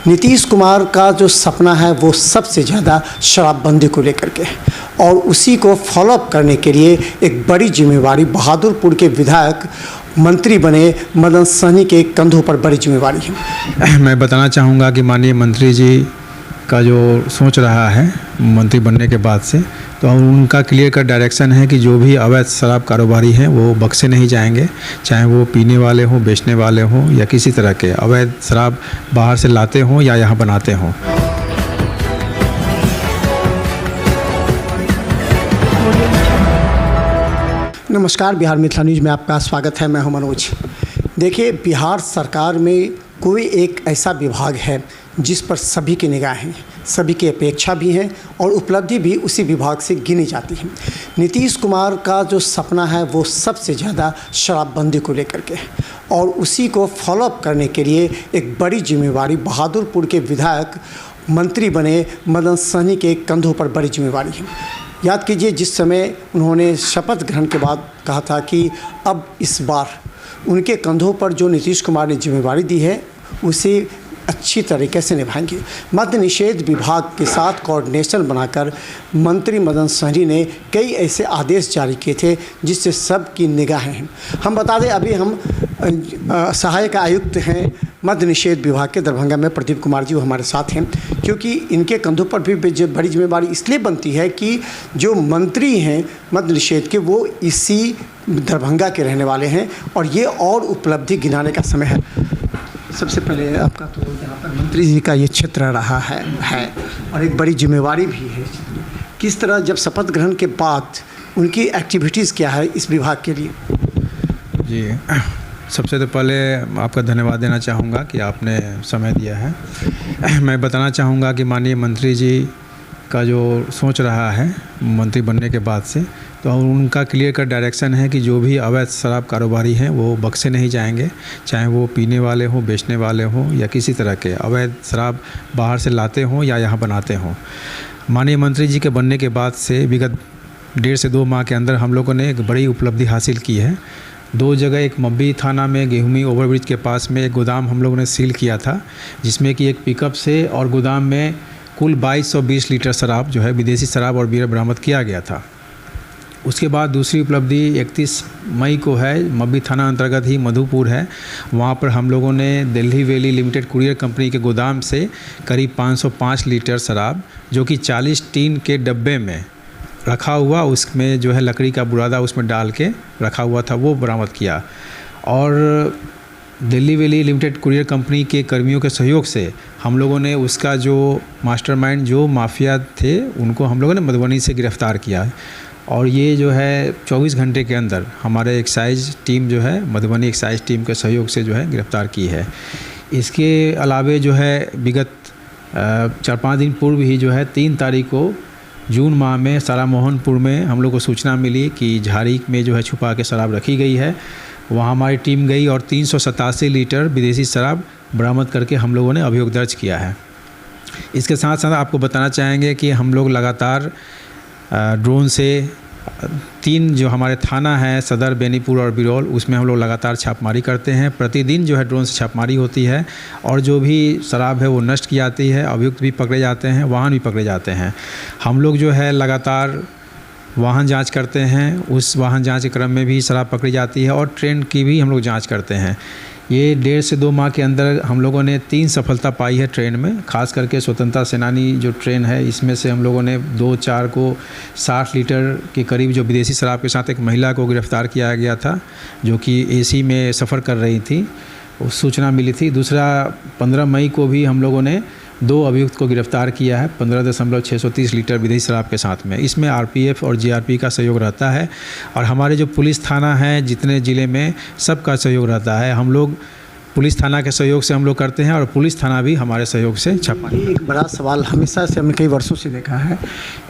नीतीश कुमार का जो सपना है वो सबसे ज़्यादा शराबबंदी को लेकर के है और उसी को फॉलोअप करने के लिए एक बड़ी जिम्मेवारी बहादुरपुर के विधायक मंत्री बने मदन सहनी के कंधों पर बड़ी जिम्मेवारी है। मैं बताना चाहूँगा कि माननीय मंत्री जी का जो सोच रहा है मंत्री बनने के बाद से, तो उनका क्लियर कट डायरेक्शन है कि जो भी अवैध शराब कारोबारी हैं वो बख्शे नहीं जाएंगे, चाहे वो पीने वाले हों, बेचने वाले हों या किसी तरह के अवैध शराब बाहर से लाते हों या यहाँ बनाते हों। नमस्कार, बिहार मिथिला न्यूज़ में आपका स्वागत है। मैं हूं मनोज। देखिए, बिहार सरकार में कोई एक ऐसा विभाग है जिस पर सभी की निगाहें, सभी की अपेक्षा भी हैं और उपलब्धि भी उसी विभाग से गिनी जाती है। नीतीश कुमार का जो सपना है वो सबसे ज़्यादा शराबबंदी को लेकर के है और उसी को फॉलोअप करने के लिए एक बड़ी जिम्मेवारी बहादुरपुर के विधायक मंत्री बने मदन सहनी के कंधों पर बड़ी जिम्मेवारी है। याद कीजिए, जिस समय उन्होंने शपथ ग्रहण के बाद कहा था कि अब इस बार उनके कंधों पर जो नीतीश कुमार ने जिम्मेवारी दी है उसे अच्छी तरीके से निभाएंगे। मद्य निषेध विभाग के साथ कोऑर्डिनेशन बनाकर मंत्री मदन सहनी ने कई ऐसे आदेश जारी किए थे जिससे सबकी निगाहें हैं। हम बता दें, अभी हम सहायक आयुक्त हैं मद्य निषेध विभाग के दरभंगा में, प्रदीप कुमार जी वो हमारे साथ हैं, क्योंकि इनके कंधों पर भी बड़ी जिम्मेवारी इसलिए बनती है कि जो मंत्री हैं मद्य निषेध के वो इसी दरभंगा के रहने वाले हैं और ये और उपलब्धि गिनाने का समय है। सबसे पहले आपका तो यहाँ पर मंत्री जी का ये क्षेत्र रहा है और एक बड़ी जिम्मेवारी भी है। किस तरह, जब शपथ ग्रहण के बाद उनकी एक्टिविटीज़ क्या है इस विभाग के लिए? जी, सबसे तो पहले आपका धन्यवाद देना चाहूँगा कि आपने समय दिया है। मैं बताना चाहूँगा कि माननीय मंत्री जी का जो सोच रहा है मंत्री बनने के बाद से, तो उनका क्लियर कट डायरेक्शन है कि जो भी अवैध शराब कारोबारी हैं वो बख्शे नहीं जाएंगे, चाहे वो पीने वाले हों, बेचने वाले हों या किसी तरह के अवैध शराब बाहर से लाते हों या यहाँ बनाते हों। माननीय मंत्री जी के बनने के बाद से विगत 1.5 से 2 माह के अंदर हम लोगों ने एक बड़ी उपलब्धि हासिल की है। 2 जगह, एक मब्बी थाना में गेहूमी ओवरब्रिज के पास में एक गोदाम हम लोगों ने सील किया था, जिसमें कि एक पिकअप से और गोदाम में कुल 2220 लीटर शराब जो है विदेशी शराब और बीयर बरामद किया गया था। उसके बाद दूसरी उपलब्धि 31 मई को है, मब्बी थाना अंतर्गत ही मधुपुर है, वहाँ पर हम लोगों ने Delhi valley limited courier company के गोदाम से करीब 505 लीटर शराब जो कि 40 टीन के डब्बे में रखा हुआ, उसमें जो है लकड़ी का बुरादा उसमें डाल के रखा हुआ था, वो बरामद किया। और Delhi valley limited courier company के कर्मियों के सहयोग से हम लोगों ने उसका जो मास्टरमाइंड जो माफिया थे उनको हम लोगों ने मधुबनी से गिरफ़्तार किया और ये जो है 24 घंटे के अंदर हमारे एक्साइज टीम जो है मधुबनी एक्साइज टीम के सहयोग से जो है गिरफ़्तार की है। इसके अलावे जो है विगत 4-5 दिन पूर्व ही जो है 3 तारीख को जून माह में सारा मोहनपुर में हम लोग को सूचना मिली कि झाड़ी में जो है छुपा के शराब रखी गई है। वहाँ हमारी टीम गई और 387 लीटर विदेशी शराब बरामद करके हम लोगों ने अभियोग दर्ज किया है। इसके साथ साथ आपको बताना चाहेंगे कि हम लोग लगातार ड्रोन से 3 जो हमारे थाना है सदर, बेनीपुर और बिरौल, उसमें हम लोग लगातार छापमारी करते हैं। प्रतिदिन जो है ड्रोन से छापमारी होती है और जो भी शराब है वो नष्ट की जाती है, अभियुक्त भी पकड़े जाते हैं, वाहन भी पकड़े जाते हैं। हम लोग जो है लगातार वाहन जांच करते हैं, उस वाहन जांच के क्रम में भी शराब पकड़ी जाती है और ट्रेन की भी हम लोग जांच करते हैं। ये 1.5 से 2 माह के अंदर हम लोगों ने 3 सफलता पाई है ट्रेन में, खास करके स्वतंत्रता सेनानी जो ट्रेन है इसमें से हम लोगों ने 2-4 को 60 लीटर के करीब जो विदेशी शराब के साथ एक महिला को गिरफ़्तार किया गया था जो कि एसी में सफ़र कर रही थी, उस सूचना मिली थी। दूसरा 15 मई को भी हम लोगों ने 2 अभियुक्त को गिरफ़्तार किया है 15.630 लीटर विदेशी शराब के साथ में। इसमें आरपीएफ और जीआरपी का सहयोग रहता है और हमारे जो पुलिस थाना है जितने ज़िले में सबका सहयोग रहता है। हम लोग पुलिस थाना के सहयोग से हम लोग करते हैं और पुलिस थाना भी हमारे सहयोग से छापा। एक बड़ा सवाल हमेशा से हमने कई वर्षों से देखा है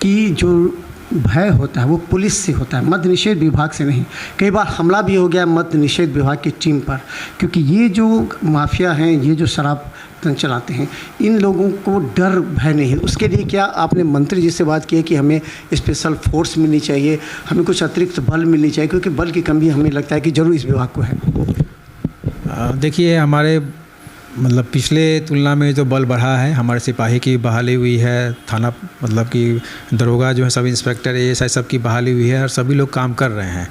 कि जो भय होता है वो पुलिस से होता है, मद्य निषेध विभाग से नहीं। कई बार हमला भी हो गया मद्य निषेध विभाग की टीम पर, क्योंकि ये जो माफिया हैं, ये जो शराब चलाते हैं, इन लोगों को डर भय नहीं है। उसके लिए क्या आपने मंत्री जी से बात की है कि हमें स्पेशल फोर्स मिलनी चाहिए, हमें कुछ अतिरिक्त बल मिलनी चाहिए, क्योंकि बल की कमी हमें लगता है कि ज़रूर इस विभाग को है? देखिए, हमारे मतलब पिछले तुलना में जो बल बढ़ा है, हमारे सिपाही की बहाली हुई है, थाना मतलब कि दरोगा जो है, सब इंस्पेक्टर ASI सब की बहाली हुई है और सभी लोग काम कर रहे हैं।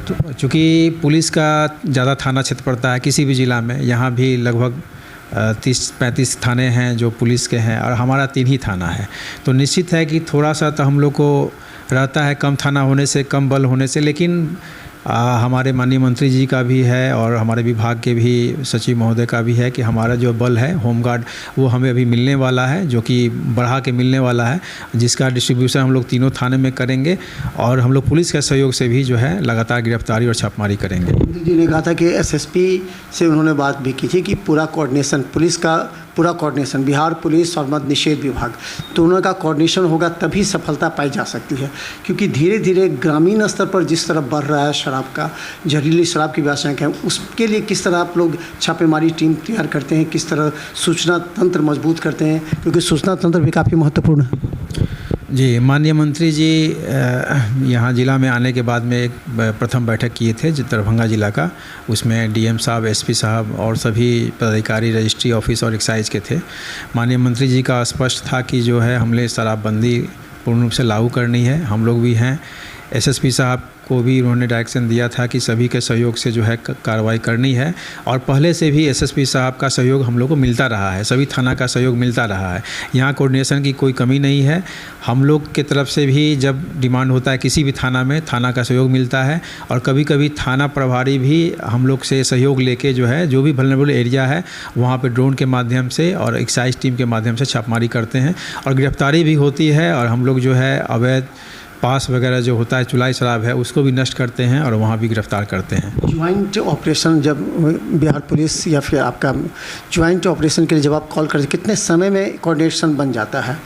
तो चूँकि पुलिस का ज़्यादा थाना क्षेत्र पड़ता है किसी भी ज़िला में, यहाँ भी लगभग 30-35 थाने हैं जो पुलिस के हैं और हमारा 3 ही थाना है। तो निश्चित है कि थोड़ा सा तो हम लोग को रहता है कम थाना होने से, कम बल होने से, लेकिन हमारे माननीय मंत्री जी का भी है और हमारे विभाग के भी सचिव महोदय का भी है कि हमारा जो बल है होमगार्ड वो हमें अभी मिलने वाला है, जो कि बढ़ा के मिलने वाला है, जिसका डिस्ट्रीब्यूशन हम लोग तीनों थाने में करेंगे और हम लोग पुलिस के सहयोग से भी जो है लगातार गिरफ्तारी और छापेमारी करेंगे। मंत्री जी ने कहा था कि SSP से उन्होंने बात भी की थी कि पूरा कोऑर्डिनेशन, पुलिस का पूरा कोऑर्डिनेशन, बिहार पुलिस और मद्य निषेध विभाग दोनों का कोऑर्डिनेशन होगा तभी सफलता पाई जा सकती है, क्योंकि धीरे धीरे ग्रामीण स्तर पर जिस तरह बढ़ रहा है शराब का, जहरीली शराब की व्यावसायिक है, उसके लिए किस तरह आप लोग छापेमारी टीम तैयार करते हैं, किस तरह सूचना तंत्र मजबूत करते हैं, क्योंकि सूचना तंत्र भी काफ़ी महत्वपूर्ण है। जी, माननीय मंत्री जी यहाँ ज़िला में आने के बाद में एक प्रथम बैठक किए थे दरभंगा ज़िला का, उसमें DM साहब, SP साहब और सभी पदाधिकारी रजिस्ट्री ऑफिस और एक्साइज के थे। माननीय मंत्री जी का स्पष्ट था कि जो है हमने शराबबंदी पूर्ण रूप से लागू करनी है, हम लोग भी हैं। SSP साहब को भी उन्होंने डायरेक्शन दिया था कि सभी के सहयोग से जो है कार्रवाई करनी है और पहले से भी SSP साहब का सहयोग हम लोग को मिलता रहा है, सभी थाना का सहयोग मिलता रहा है। यहाँ कोऑर्डिनेशन की कोई कमी नहीं है। हम लोग के तरफ से भी जब डिमांड होता है किसी भी थाना में, थाना का सहयोग मिलता है और कभी कभी थाना प्रभारी भी हम लोग से सहयोग लेके जो है जो भी वल्नरेबल एरिया है वहाँ पर ड्रोन के माध्यम से और एक्साइज टीम के माध्यम से छापेमारी करते हैं और गिरफ्तारी भी होती है और हम लोग जो है अवैध पास वगैरह जो होता है, चुलाई शराब है, उसको भी नष्ट करते हैं और वहाँ भी गिरफ्तार करते हैं। ज्वाइंट ऑपरेशन जब बिहार पुलिस या फिर आपका ज्वाइंट ऑपरेशन के लिए जब आप कॉल करते, कितने समय में कोऑर्डिनेशन बन जाता है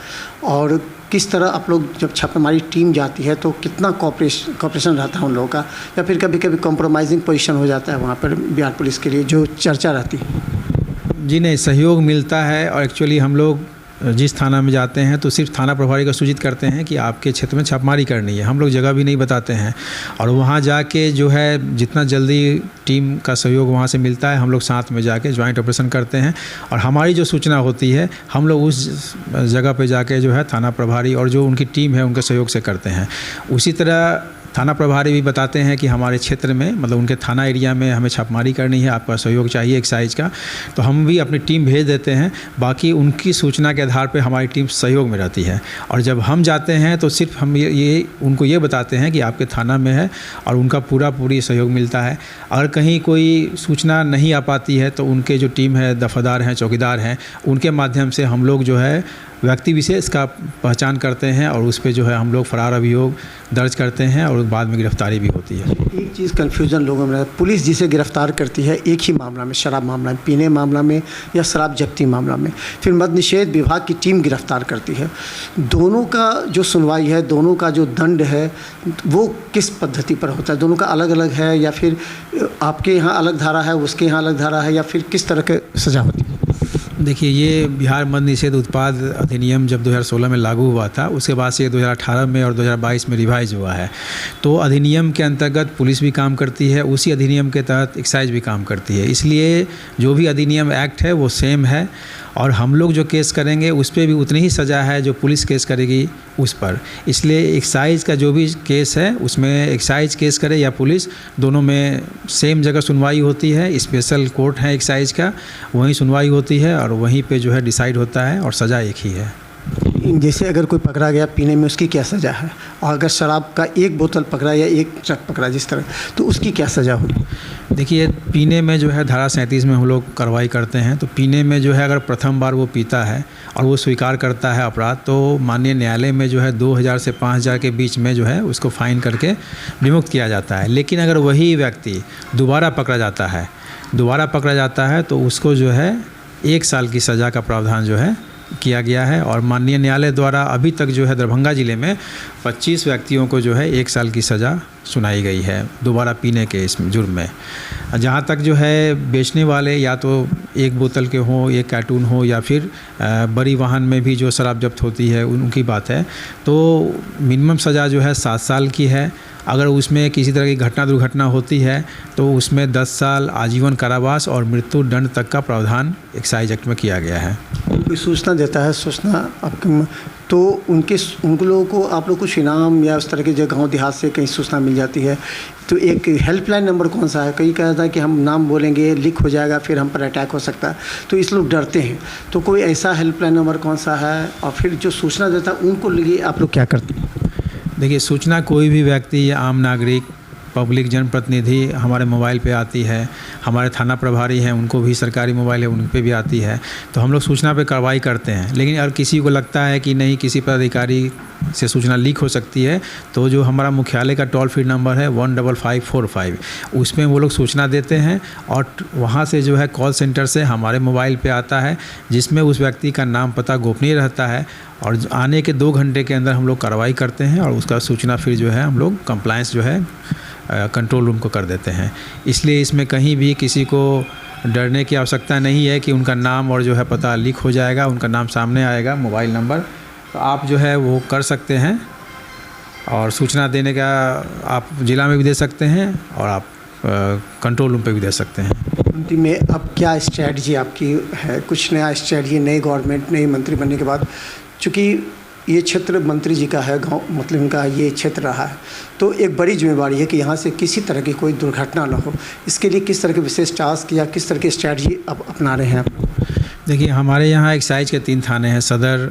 और किस तरह आप लोग जब छापेमारी टीम जाती है तो कितना कॉपरेशन रहता है उन लोगों का, या फिर कभी कभी कॉम्प्रोमाइजिंग पोजीशन हो जाता है वहाँ पर बिहार पुलिस के लिए जो चर्चा रहती है? जी नहीं, सहयोग मिलता है और एक्चुअली हम लोग जिस थाना में जाते हैं तो सिर्फ थाना प्रभारी को सूचित करते हैं कि आपके क्षेत्र में छापेमारी करनी है, हम लोग जगह भी नहीं बताते हैं और वहाँ जाके जो है जितना जल्दी टीम का सहयोग वहाँ से मिलता है हम लोग साथ में जाके ज्वाइंट ऑपरेशन करते हैं और हमारी जो सूचना होती है हम लोग उस जगह पे जाके जो है थाना प्रभारी और जो उनकी टीम है उनके सहयोग से करते हैं। उसी तरह थाना प्रभारी भी बताते हैं कि हमारे क्षेत्र में मतलब उनके थाना एरिया में हमें छापेमारी करनी है, आपका सहयोग चाहिए एक्साइज का, तो हम भी अपनी टीम भेज देते हैं। बाकी उनकी सूचना के आधार पर हमारी टीम सहयोग में रहती है और जब हम जाते हैं तो सिर्फ हम ये उनको ये बताते हैं कि आपके थाना में है और उनका पूरी सहयोग मिलता है। अगर कहीं कोई सूचना नहीं आ पाती है तो उनके जो टीम है, दफादार हैं, चौकीदार हैं, उनके माध्यम से हम लोग जो है व्यक्ति विशेष का पहचान करते हैं और उस पर जो है हम लोग फरार अभियोग दर्ज करते हैं और बाद में गिरफ्तारी भी होती है। एक चीज़ कन्फ्यूज़न लोगों में, पुलिस जिसे गिरफ्तार करती है एक ही मामला में, शराब मामला में, पीने मामला में या शराब जब्ती मामला में, फिर मद्य निषेध विभाग की टीम गिरफ्तार करती है, दोनों का जो सुनवाई है, दोनों का जो दंड है वो किस पद्धति पर होता है? दोनों का अलग अलग है या फिर आपके यहाँ अलग धारा है, उसके यहाँ अलग धारा है, या फिर किस तरह की सज़ा होती है? देखिए, ये बिहार मद्य निषेध उत्पाद अधिनियम जब 2016 में लागू हुआ था, उसके बाद से 2018 में और 2022 में रिवाइज हुआ है। तो अधिनियम के अंतर्गत पुलिस भी काम करती है, उसी अधिनियम के तहत एक्साइज भी काम करती है, इसलिए जो भी अधिनियम एक्ट है वो सेम है और हम लोग जो केस करेंगे उस पर भी उतनी ही सज़ा है जो पुलिस केस करेगी उस पर। इसलिए एक्साइज का जो भी केस है उसमें एक्साइज केस करे या पुलिस, दोनों में सेम जगह सुनवाई होती है। स्पेशल कोर्ट है एक्साइज का, वहीं सुनवाई होती है और वहीं पे जो है डिसाइड होता है और सज़ा एक ही है। जैसे अगर कोई पकड़ा गया पीने में, उसकी क्या सज़ा है? और अगर शराब का एक बोतल पकड़ा या एक ट्रक पकड़ा जिस तरह, तो उसकी क्या सज़ा होगी? देखिए, पीने में जो है धारा 37 में हम लोग कार्रवाई करते हैं। तो पीने में जो है अगर प्रथम बार वो पीता है और वो स्वीकार करता है अपराध, तो माननीय न्यायालय में जो है 2000 से 5000 के बीच में जो है उसको फाइन करके विमुक्त किया जाता है। लेकिन अगर वही व्यक्ति दोबारा पकड़ा जाता है तो उसको जो है 1 साल की सज़ा का प्रावधान जो है किया गया है और माननीय न्यायालय द्वारा अभी तक जो है दरभंगा ज़िले में 25 व्यक्तियों को जो है 1 साल की सज़ा सुनाई गई है दोबारा पीने के इस जुर्म में। जहाँ तक जो है बेचने वाले या तो 1 बोतल के हों, 1 कार्टून हो या फिर बड़ी वाहन में भी जो शराब जब्त होती है उनकी बात है, तो मिनिमम सज़ा जो है 7 साल की है। अगर उसमें किसी तरह की दुर्घटना होती है तो उसमें 10 साल आजीवन कारावास और मृत्यु दंड तक का प्रावधान एक्साइज एक्ट में किया गया है। कोई सूचना देता है, सूचना आपके तो उन लोगों को आप लोग कुछ इनाम या उस तरह के जो गाँव देहात से कहीं सूचना मिल जाती है तो एक हेल्पलाइन नंबर कौन सा है? कई कहता है कि हम नाम बोलेंगे लीक हो जाएगा फिर हम पर अटैक हो सकता है, तो इस लोग डरते हैं, तो कोई ऐसा हेल्पलाइन नंबर कौन सा है? और फिर जो सूचना देता है उनको लिए आप लोग क्या करते हैं? देखिए, सूचना कोई भी व्यक्ति या आम नागरिक, पब्लिक जनप्रतिनिधि हमारे मोबाइल पे आती है, हमारे थाना प्रभारी हैं उनको भी सरकारी मोबाइल है उन पे भी आती है, तो हम लोग सूचना पे कार्रवाई करते हैं। लेकिन अगर किसी को लगता है कि नहीं किसी पदाधिकारी से सूचना लीक हो सकती है तो जो हमारा मुख्यालय का टोल फ्री नंबर है 15545 उसमें वो लोग सूचना देते हैं और वहाँ से जो है कॉल सेंटर से हमारे मोबाइल पे आता है, जिसमें उस व्यक्ति का नाम पता गोपनीय रहता है और आने के 2 घंटे के अंदर हम लोग कार्रवाई करते हैं और उसका सूचना फिर जो है हम लोग कंप्लायंस जो है कंट्रोल रूम को कर देते हैं। इसलिए इसमें कहीं भी किसी को डरने की आवश्यकता नहीं है कि उनका नाम और जो है पता लीक हो जाएगा, उनका नाम सामने आएगा, मोबाइल नंबर, तो आप जो है वो कर सकते हैं और सूचना देने का आप जिला में भी दे सकते हैं और आप कंट्रोल रूम पे भी दे सकते हैं। अंतिम में अब क्या स्ट्रैटेजी आपकी है? कुछ नया स्ट्रैटेजी नई गवर्नमेंट नई मंत्री बनने के बाद, चूँकि ये क्षेत्र मंत्री जी का है, गांव मतलब इनका ये क्षेत्र रहा है, तो एक बड़ी जिम्मेवारी है कि यहाँ से किसी तरह की कोई दुर्घटना न हो। इसके लिए किस तरह के विशेष टास्क या किस तरह की स्ट्रैटेजी अब अपना रहे हैं आप? देखिए, हमारे यहाँ एक्साइज के 3 थाने हैं, सदर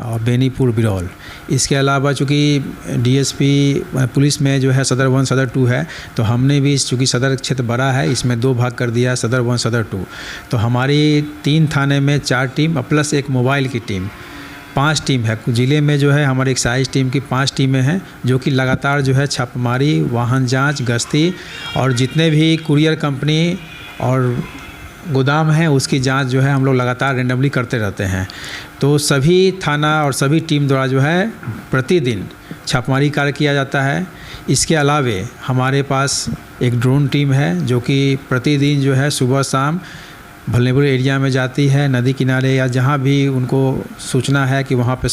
और बेनीपुर, बिरौल। इसके अलावा चूँकि डीएसपी पुलिस में जो है सदर 1 सदर 2 है, तो हमने भी चूँकि सदर क्षेत्र बड़ा है इसमें 2 भाग कर दिया, सदर 1 सदर 2। तो हमारी 3 थाने में 4 टीम प्लस एक मोबाइल की टीम, 5 टीम है। ज़िले में जो है हमारी एक्साइज टीम की 5 टीमें हैं जो कि लगातार जो है छापेमारी, वाहन जांच, गश्ती और जितने भी कुरियर कंपनी और गोदाम हैं उसकी जांच जो है हम लोग लगातार रेंडमली करते रहते हैं। तो सभी थाना और सभी टीम द्वारा जो है प्रतिदिन छापेमारी कार्य किया जाता है। इसके अलावे हमारे पास एक ड्रोन टीम है जो कि प्रतिदिन जो है सुबह शाम वल्नरेबल एरिया में जाती है, नदी किनारे या जहाँ भी उनको सूचना है कि वहाँ पे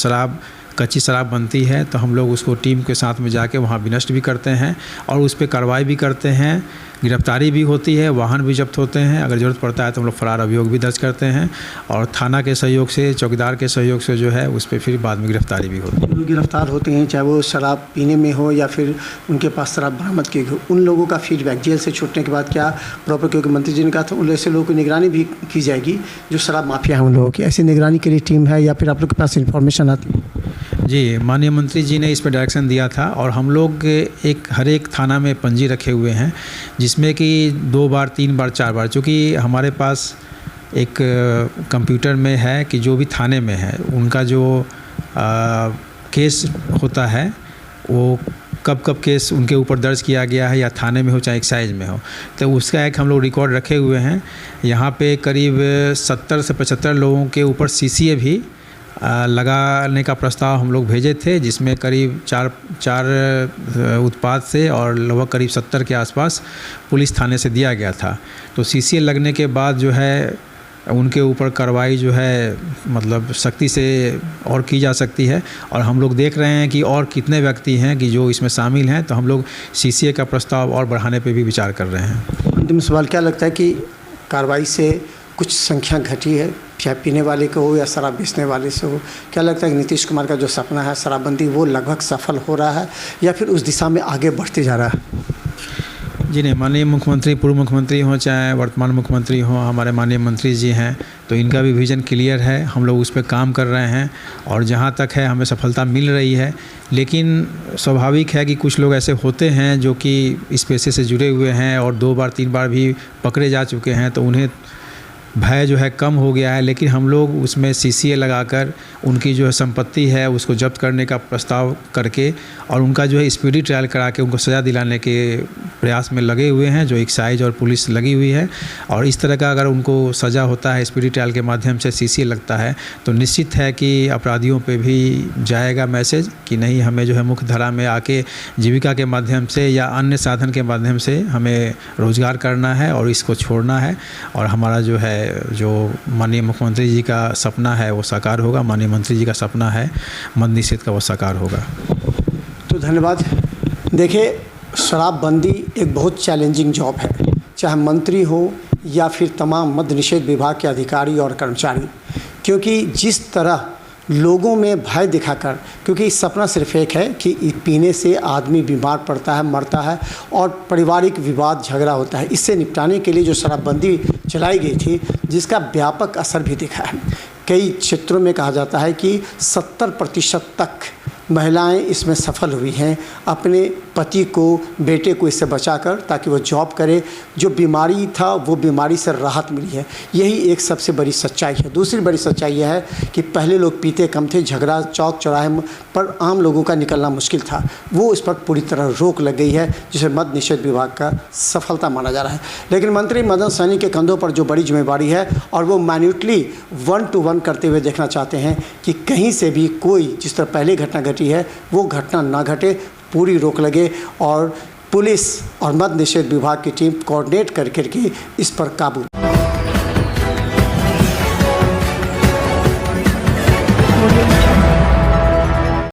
कच्ची शराब बनती है, तो हम लोग उसको टीम के साथ में जाके वहाँ विनष्ट भी करते हैं और उस पर कार्रवाई भी करते हैं, गिरफ्तारी भी होती है, वाहन भी जब्त होते हैं। अगर ज़रूरत पड़ता है तो हम लोग फरार अभियोग भी दर्ज करते हैं और थाना के सहयोग से, चौकीदार के सहयोग से जो है उस पर फिर बाद में गिरफ्तारी भी होती है। लोग गिरफ्तार होते हैं चाहे वो शराब पीने में हो या फिर उनके पास शराब बरामद की हो, उन लोगों का फीडबैक जेल से छूटने के बाद क्या प्रॉपर, क्योंकि मंत्री जी ने कहा था उन ऐसे लोगों की निगरानी भी की जाएगी जो शराब माफिया हैं उन लोगों की, ऐसी निगरानी के लिए टीम है या फिर आप लोग के पास इन्फॉर्मेशन आती है? जी, माननीय मंत्री जी ने इस पर डायरेक्शन दिया था और हम लोग हर एक थाना में पंजी रखे हुए हैं जिसमें कि 2 बार 3 बार 4 बार, चूँकि हमारे पास एक कंप्यूटर में है कि जो भी थाने में है उनका जो केस होता है वो कब केस उनके ऊपर दर्ज किया गया है, या थाने में हो चाहे एक्साइज में हो, तो उसका एक हम लोग रिकॉर्ड रखे हुए हैं। यहाँ पे करीब 70 से 75 लोगों के ऊपर सीसीए भी लगाने का प्रस्ताव हम लोग भेजे थे, जिसमें करीब 4 उत्पाद से और लगभग करीब 70 के आसपास पुलिस थाने से दिया गया था। तो सीसीए लगने के बाद जो है उनके ऊपर कार्रवाई जो है मतलब सख्ती से और की जा सकती है और हम लोग देख रहे हैं कि और कितने व्यक्ति हैं कि जो इसमें शामिल हैं, तो हम लोग सीसीए का प्रस्ताव और बढ़ाने पे भी विचार कर रहे हैं। अंतिम सवाल, क्या लगता है कि कार्रवाई से कुछ संख्या घटी है, चाहे पीने वाले को हो या शराब बेचने वाले से हो? क्या लगता है कि नीतीश कुमार का जो सपना है शराबबंदी वो लगभग सफल हो रहा है या फिर उस दिशा में आगे बढ़ते जा रहा है? जी नहीं, माननीय मुख्यमंत्री, पूर्व मुख्यमंत्री हों चाहे वर्तमान मुख्यमंत्री हों, हमारे माननीय मंत्री जी हैं, तो इनका भी विज़न क्लियर है, हम लोग उस पर काम कर रहे हैं और जहाँ तक है हमें सफलता मिल रही है। लेकिन स्वाभाविक है कि कुछ लोग ऐसे होते हैं जो कि इस पेशे से जुड़े हुए हैं और 2 बार 3 बार भी पकड़े जा चुके हैं, तो उन्हें भय जो है कम हो गया है। लेकिन हम लोग उसमें सीसीए लगाकर उनकी जो है संपत्ति है उसको जब्त करने का प्रस्ताव करके और उनका जो है स्पीडी ट्रायल करा के उनको सज़ा दिलाने के प्रयास में लगे हुए हैं, जो एक्साइज और पुलिस लगी हुई है। और इस तरह का अगर उनको सज़ा होता है, स्पीडी ट्रायल के माध्यम से सीसीए लगता है, तो निश्चित है कि अपराधियों पे भी जाएगा मैसेज कि नहीं, हमें जो है मुख्य धारा में आके जीविका के माध्यम से या अन्य साधन के माध्यम से हमें रोज़गार करना है और इसको छोड़ना है और हमारा जो माननीय मुख्यमंत्री जी का सपना है वो साकार होगा, माननीय मंत्री जी का सपना है मद्य निषेध का वो साकार होगा। तो धन्यवाद देखिए, शराबबंदी एक बहुत चैलेंजिंग जॉब है, चाहे मंत्री हो या फिर तमाम मद्य निषेध विभाग के अधिकारी और कर्मचारी, क्योंकि जिस तरह लोगों में भय दिखाकर, क्योंकि सपना सिर्फ एक है कि पीने से आदमी बीमार पड़ता है, मरता है और पारिवारिक विवाद झगड़ा होता है। इससे निपटाने के लिए जो शराबबंदी चलाई गई थी, जिसका व्यापक असर भी दिखा है। कई क्षेत्रों में कहा जाता है कि 70% तक महिलाएं इसमें सफल हुई हैं, अपने पति को, बेटे को इससे बचाकर, ताकि वो जॉब करे। जो बीमारी था वो बीमारी से राहत मिली है, यही एक सबसे बड़ी सच्चाई है। दूसरी बड़ी सच्चाई यह है कि पहले लोग पीते कम थे, झगड़ा चौक चौराहे पर आम लोगों का निकलना मुश्किल था, वो इस पर पूरी तरह रोक लग गई है, जिसे मद्य निषेध विभाग का सफलता माना जा रहा है। लेकिन मंत्री मदन सहनी के कंधों पर जो बड़ी जिम्मेदारी है, और वो मैन्युटली 1 to 1 करते हुए देखना चाहते हैं कि कहीं से भी कोई, जिस तरह पहले घटना घटी है, वो घटना ना घटे, पूरी रोक लगे और पुलिस और मद्य निषेध विभाग की टीम कोऑर्डिनेट करके इस पर काबू।